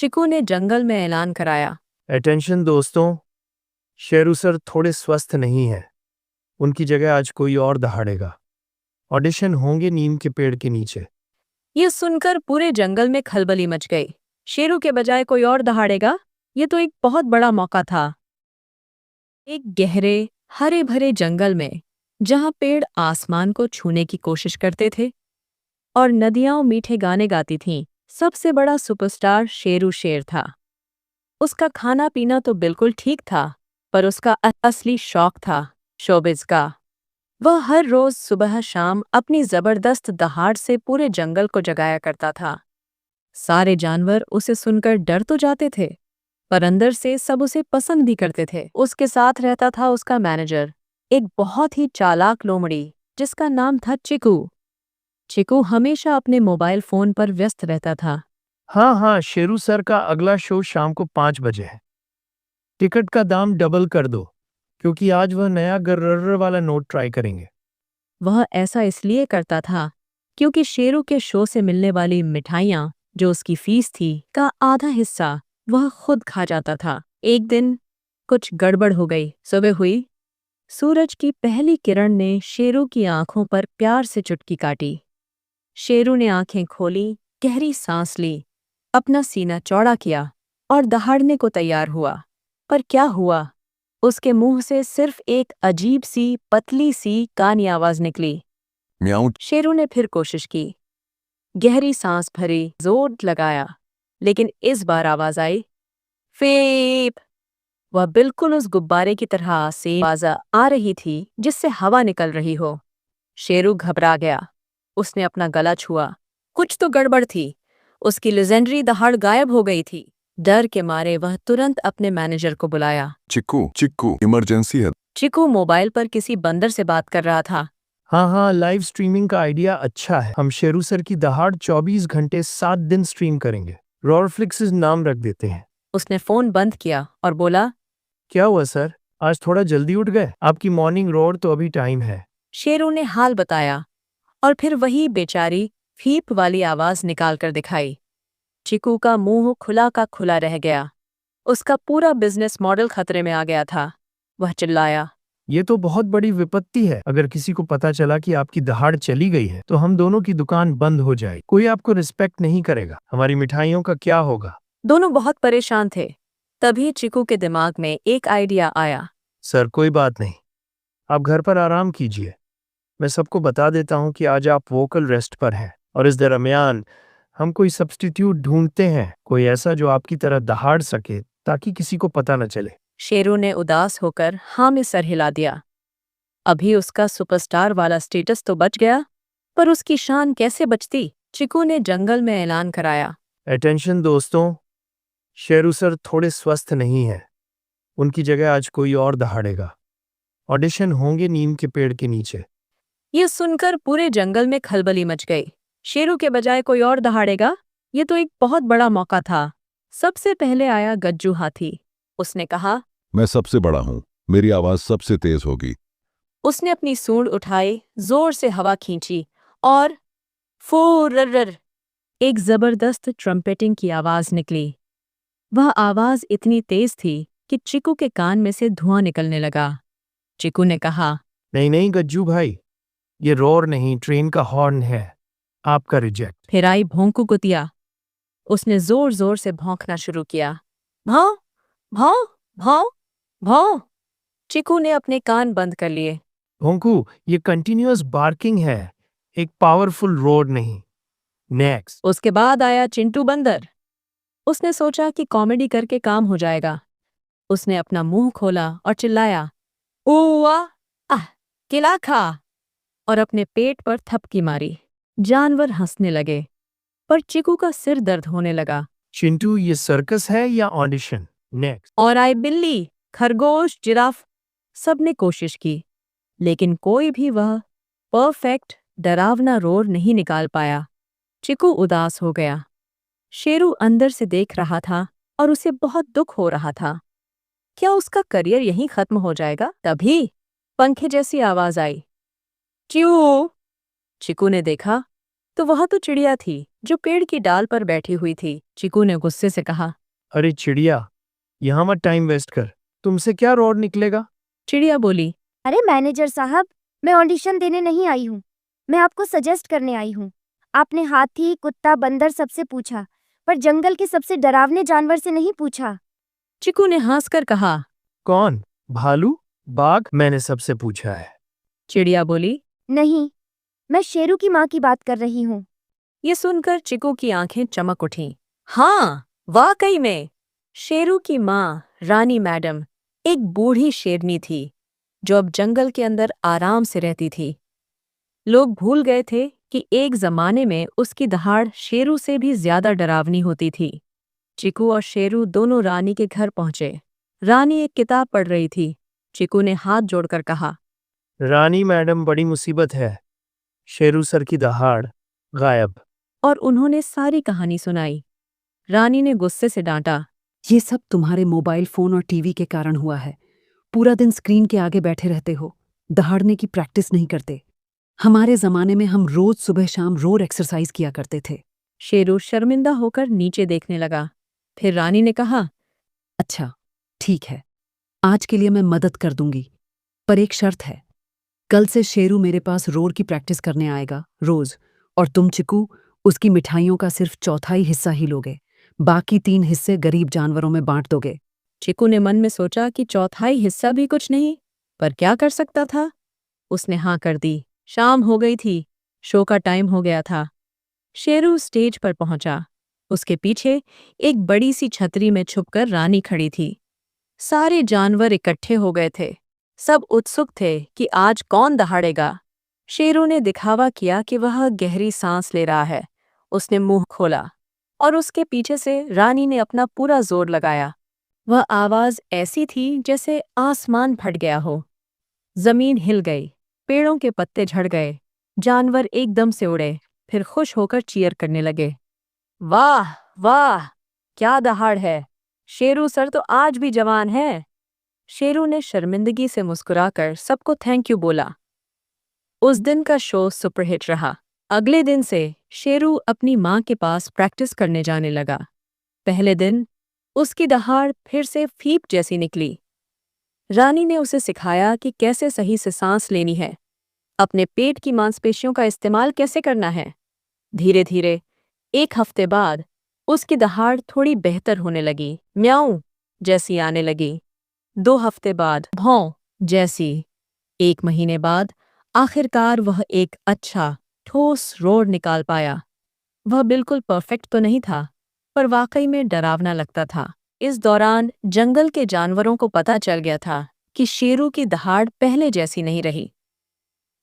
चिकू ने जंगल में ऐलान कराया। अटेंशन दोस्तों, शेरू सर थोड़े स्वस्थ नहीं है। उनकी जगह आज कोई और दहाड़ेगा। ऑडिशन होंगे नीम के पेड़ के नीचे। ये सुनकर पूरे जंगल में खलबली मच गई। शेरू के बजाय कोई और दहाड़ेगा, ये तो एक बहुत बड़ा मौका था। एक गहरे हरे भरे जंगल में, जहां पेड़ आसमान को छूने की कोशिश करते थे और नदियां मीठे गाने गाती थीं, सबसे बड़ा सुपरस्टार शेरू शेर था। उसका खाना पीना तो बिल्कुल ठीक था, पर उसका असली शौक था शोबिज का। वह हर रोज सुबह शाम अपनी जबरदस्त दहाड़ से पूरे जंगल को जगाया करता था। सारे जानवर उसे सुनकर डर तो जाते थे, पर अंदर से सब उसे पसंद भी करते थे। उसके साथ रहता था उसका मैनेजर, एक बहुत ही चालाक लोमड़ी जिसका नाम था चिकू। चिकू हमेशा अपने मोबाइल फोन पर व्यस्त रहता था। हाँ, शेरू सर का अगला शो शाम को 5 बजे है। टिकट का दाम डबल कर दो, क्योंकि आज वह नया गर्र वाला नोट ट्राई करेंगे। वह ऐसा इसलिए करता था क्योंकि शेरू के शो से मिलने वाली मिठाइयाँ, जो उसकी फीस थी, का आधा हिस्सा वह खुद खा जाता था। एक दिन कुछ गड़बड़ हो गई। सुबह हुई, सूरज की पहली किरण ने शेरू की आंखों पर प्यार से चुटकी काटी। शेरू ने आंखें खोली, गहरी सांस ली, अपना सीना चौड़ा किया और दहाड़ने को तैयार हुआ। पर क्या हुआ? उसके मुंह से सिर्फ एक अजीब सी पतली सी कानी आवाज निकली। म्याऊं। शेरू ने फिर कोशिश की, गहरी सांस भरी, जोर लगाया, लेकिन इस बार आवाज आई, फेप। वह बिल्कुल उस गुब्बारे की तरह से आवाज आ रही थी जिससे हवा निकल रही हो। शेरू घबरा गया। उसने अपना गला छुआ। कुछ तो गड़बड़ थी। उसकी लेजेंडरी दहाड़ गायब हो गई थी। डर के मारे वह तुरंत अपने मैनेजर को बुलाया। चिक्कू, इमरजेंसी है। चिकू मोबाइल पर किसी बंदर से बात कर रहा था। हाँ, लाइव स्ट्रीमिंग का आइडिया अच्छा है। हम शेरू सर की दहाड़ 24 घंटे 7 दिन स्ट्रीम करेंगे। रॉरफ्लिक्स नाम रख देते हैं। उसने फोन बंद किया और बोला, क्या हुआ सर, आज थोड़ा जल्दी उठ गए? आपकी मॉर्निंग रोर तो अभी टाइम है। शेरू ने हाल बताया और फिर वही बेचारी फीप वाली आवाज निकाल कर दिखाई। चिकू का मुंह खुला का खुला रह गया। उसका पूरा बिजनेस मॉडल खतरे में आ गया था। वह चिल्लाया, ये तो बहुत बड़ी विपत्ति है। अगर किसी को पता चला कि आपकी दहाड़ चली गई है तो हम दोनों की दुकान बंद हो जाएगी। कोई आपको रिस्पेक्ट नहीं करेगा। हमारी मिठाइयों का क्या होगा? दोनों बहुत परेशान थे। तभी चिकू के दिमाग में एक आइडिया आया। सर कोई बात नहीं, आप घर पर आराम कीजिए। मैं सबको बता देता हूँ कि आज आप वोकल रेस्ट पर हैं, और इस दरमियान हम कोई सब्स्टिट्यूट ढूंढते हैं, कोई ऐसा जो आपकी तरह दहाड़ सके, ताकि किसी को पता न चले। शेरू ने उदास होकर हाँ में सर हिला दिया। अभी उसका सुपरस्टार वाला स्टेटस तो बच गया, पर उसकी शान कैसे बचती? चिकू ने जंगल में ऐलान कराया। अटेंशन दोस्तों, शेरू सर थोड़े स्वस्थ नहीं है। उनकी जगह आज कोई और दहाड़ेगा। ऑडिशन होंगे नीम के पेड़ के नीचे। ये सुनकर पूरे जंगल में खलबली मच गई। शेरू के बजाय कोई और दहाड़ेगा, ये तो एक बहुत बड़ा मौका था। सबसे पहले आया गज्जू हाथी। उसने कहा, मैं सबसे बड़ा हूँ, मेरी आवाज सबसे तेज होगी। उसने अपनी सूंड उठाई, जोर से हवा खींची और फुर्रर, एक जबरदस्त ट्रम्पेटिंग की आवाज निकली। वह आवाज इतनी तेज थी कि चिकू के कान में से धुआं निकलने लगा। चिकू ने कहा, नहीं गज्जू भाई, ये रोर नहीं, ट्रेन का हॉर्न है। आपका रिजेक्ट। फिर आई भौंकू कुतिया। उसने जोर जोर से भौंकना शुरू किया। भौं भौं भौं भौं। चिकू ने अपने कान बंद कर लिए। भोंकू, ये कंटिन्यूअस बार्किंग है, एक पावरफुल रोर नहीं। नेक्स्ट। उसके बाद आया चिंटू बंदर। उसने सोचा कि कॉमेडी करके काम हो जाएगा। उसने अपना मुंह खोला और चिल्लाया, ऊआ आह किला खा, और अपने पेट पर थपकी मारी। जानवर हंसने लगे, पर चिकू का सिर दर्द होने लगा। चिंटू, ये सर्कस है या ऑडिशन? नेक्स्ट। और आई बिल्ली, खरगोश, जिराफ, सबने कोशिश की, लेकिन कोई भी वह परफेक्ट डरावना रोर नहीं निकाल पाया। चिकू उदास हो गया। शेरू अंदर से देख रहा था और उसे बहुत दुख हो रहा था। क्या उसका करियर यहीं खत्म हो जाएगा? तभी पंखे जैसी आवाज आई, च्यू। चिकू ने देखा, तो वह तो चिड़िया थी जो पेड़ की डाल पर बैठी हुई थी। चिकू ने गुस्से से कहा। अरे चिड़िया, यहाँ मत टाइम वेस्ट कर, तुमसे क्या रोड निकलेगा। चिड़िया बोली। अरे मैनेजर साहब, मैं ऑडिशन देने नहीं आई हूँ, मैं आपको सजेस्ट करने आई हूँ। आपने हाथी, कुत्ता, बंदर सबसे पूछा, पर जंगल के सबसे डरावने जानवर से नहीं पूछा। चिकू ने हंसकर कहा। कौन? भालू? बाघ? मैंने सबसे पूछा है। चिड़िया बोली। नहीं, मैं शेरू की माँ की बात कर रही हूँ। ये सुनकर चिकू की आंखें चमक उठीं। हाँ, वाकई में शेरू की माँ रानी मैडम एक बूढ़ी शेरनी थी जो अब जंगल के अंदर आराम से रहती थी। लोग भूल गए थे कि एक जमाने में उसकी दहाड़ शेरू से भी ज्यादा डरावनी होती थी। चिकू और शेरू दोनों रानी के घर पहुंचे। रानी एक किताब पढ़ रही थी। चिकू ने हाथ जोड़कर कहा। रानी मैडम, बड़ी मुसीबत है, शेरू सर की दहाड़ गायब। और उन्होंने सारी कहानी सुनाई। रानी ने गुस्से से डांटा। ये सब तुम्हारे मोबाइल फोन और टीवी के कारण हुआ है। पूरा दिन स्क्रीन के आगे बैठे रहते हो, दहाड़ने की प्रैक्टिस नहीं करते। हमारे जमाने में हम रोज सुबह शाम रोड एक्सरसाइज किया करते थे। शेरू शर्मिंदा होकर नीचे देखने लगा। फिर रानी ने कहा। अच्छा, ठीक है, आज के लिए मैं मदद कर दूंगी, पर एक शर्त है। कल से शेरू मेरे पास रोड की प्रैक्टिस करने आएगा रोज, और तुम चिकू उसकी मिठाइयों का सिर्फ चौथाई हिस्सा ही लोगे, बाकी 3 हिस्से गरीब जानवरों में बांट दोगे। चिकू ने मन में सोचा कि चौथाई हिस्सा भी कुछ नहीं, पर क्या कर सकता था। उसने हाँ कर दी। शाम हो गई थी, शो का टाइम हो गया था। शेरू स्टेज पर पहुंचा। उसके पीछे एक बड़ी सी छतरी में छुपकर रानी खड़ी थी। सारे जानवर इकट्ठे हो गए थे। सब उत्सुक थे कि आज कौन दहाड़ेगा। शेरू ने दिखावा किया कि वह गहरी सांस ले रहा है। उसने मुंह खोला और उसके पीछे से रानी ने अपना पूरा जोर लगाया। वह आवाज ऐसी थी जैसे आसमान फट गया हो। जमीन हिल गई, पेड़ों के पत्ते झड़ गए, जानवर एकदम से उड़े, फिर खुश होकर चीयर करने लगे। वाह वाह, क्या दहाड़ है! शेरू सर तो आज भी जवान है। शेरू ने शर्मिंदगी से मुस्कुराकर सबको थैंक यू बोला। उस दिन का शो सुपरहिट रहा। अगले दिन से शेरू अपनी माँ के पास प्रैक्टिस करने जाने लगा। पहले दिन उसकी दहाड़ फिर से फीप जैसी निकली। रानी ने उसे सिखाया कि कैसे सही से सांस लेनी है, अपने पेट की मांसपेशियों का इस्तेमाल कैसे करना है। धीरे धीरे 1 हफ्ते बाद उसकी दहाड़ थोड़ी बेहतर होने लगी, म्याऊं जैसी आने लगी। 2 हफ्ते बाद भौं जैसी। 1 महीने बाद आखिरकार वह एक अच्छा ठोस रोड निकाल पाया। वह बिल्कुल परफेक्ट तो नहीं था, पर वाकई में डरावना लगता था। इस दौरान जंगल के जानवरों को पता चल गया था कि शेरू की दहाड़ पहले जैसी नहीं रही,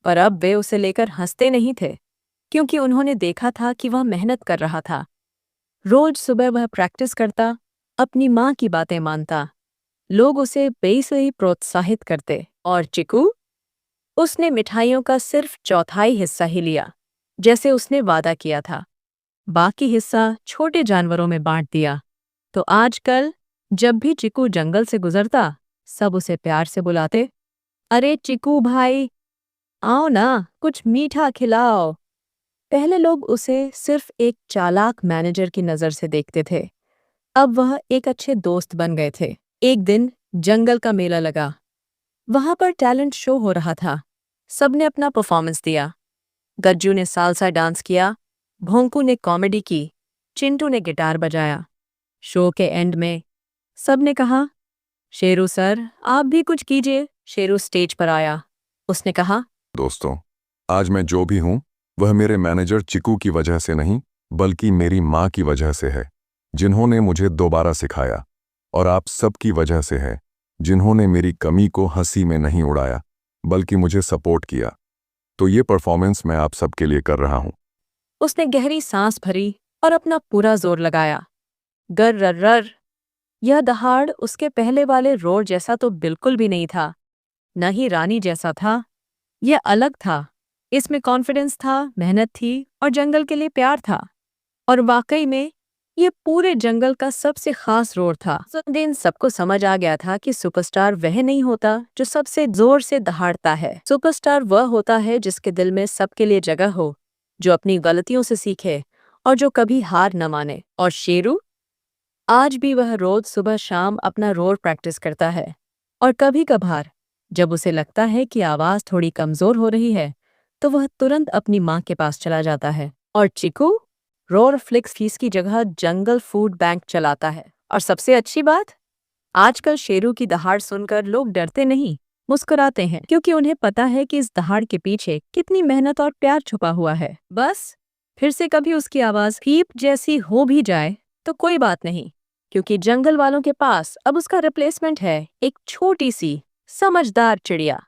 पर अब वे उसे लेकर हंसते नहीं थे, क्योंकि उन्होंने देखा था कि वह मेहनत कर रहा था। रोज सुबह वह प्रैक्टिस करता, अपनी माँ की बातें मानता, लोग उसे बेसही प्रोत्साहित करते। और चिकू, उसने मिठाइयों का सिर्फ चौथाई हिस्सा ही लिया, जैसे उसने वादा किया था। बाकी हिस्सा छोटे जानवरों में बांट दिया। तो आजकल जब भी चिकू जंगल से गुजरता, सब उसे प्यार से बुलाते, अरे चिकू भाई, आओ ना, कुछ मीठा खिलाओ। पहले लोग उसे सिर्फ एक चालाक मैनेजर की नज़र से देखते थे, अब वह एक अच्छे दोस्त बन गए थे। एक दिन जंगल का मेला लगा। वहां पर टैलेंट शो हो रहा था। सबने अपना परफॉर्मेंस दिया। गज्जू ने सालसा डांस किया, भोंकू ने कॉमेडी की, चिंटू ने गिटार बजाया। शो के एंड में सबने कहा, शेरू सर आप भी कुछ कीजिए। शेरू स्टेज पर आया। उसने कहा, दोस्तों, आज मैं जो भी हूं वह मेरे मैनेजर चिकू की वजह से नहीं, बल्कि मेरी माँ की वजह से है, जिन्होंने मुझे दोबारा सिखाया, और आप सबकी वजह से है, जिन्होंने मेरी कमी को हंसी में नहीं उड़ाया, बल्कि मुझे सपोर्ट किया। तो ये परफॉर्मेंस मैं आप सबके लिए कर रहा हूं। उसने गहरी सांस भरी और अपना पूरा जोर लगाया। गर्रर्रर। यह दहाड़ उसके पहले वाले रोर जैसा तो बिल्कुल भी नहीं था, न ही रानी जैसा था। यह अलग था। इसमें कॉन्फिडेंस था, मेहनत थी और जंगल के लिए प्यार था। और वाकई में ये पूरे जंगल का सबसे खास रोर था। उस दिन सबको समझ आ गया था कि सुपरस्टार वह नहीं होता जो सबसे जोर से दहाड़ता है। सुपरस्टार वह होता है जिसके दिल में सबके लिए जगह हो, जो अपनी गलतियों से सीखे और जो कभी हार न माने। और शेरू, आज भी वह रोज सुबह शाम अपना रोर प्रैक्टिस करता है। और कभी कभार जब उसे लगता है कि आवाज थोड़ी कमजोर हो रही है, तो वह तुरंत अपनी माँ के पास चला जाता है। और चिकू रोर फ्लिक्स फीस की जगह जंगल फूड बैंक चलाता है। और सबसे अच्छी बात, आजकल शेरू की दहाड़ सुनकर लोग डरते नहीं, मुस्कुराते हैं, क्योंकि उन्हें पता है कि इस दहाड़ के पीछे कितनी मेहनत और प्यार छुपा हुआ है। बस फिर से कभी उसकी आवाज पीप जैसी हो भी जाए तो कोई बात नहीं, क्योंकि जंगल वालों के पास अब उसका रिप्लेसमेंट है, एक छोटी सी समझदार चिड़िया।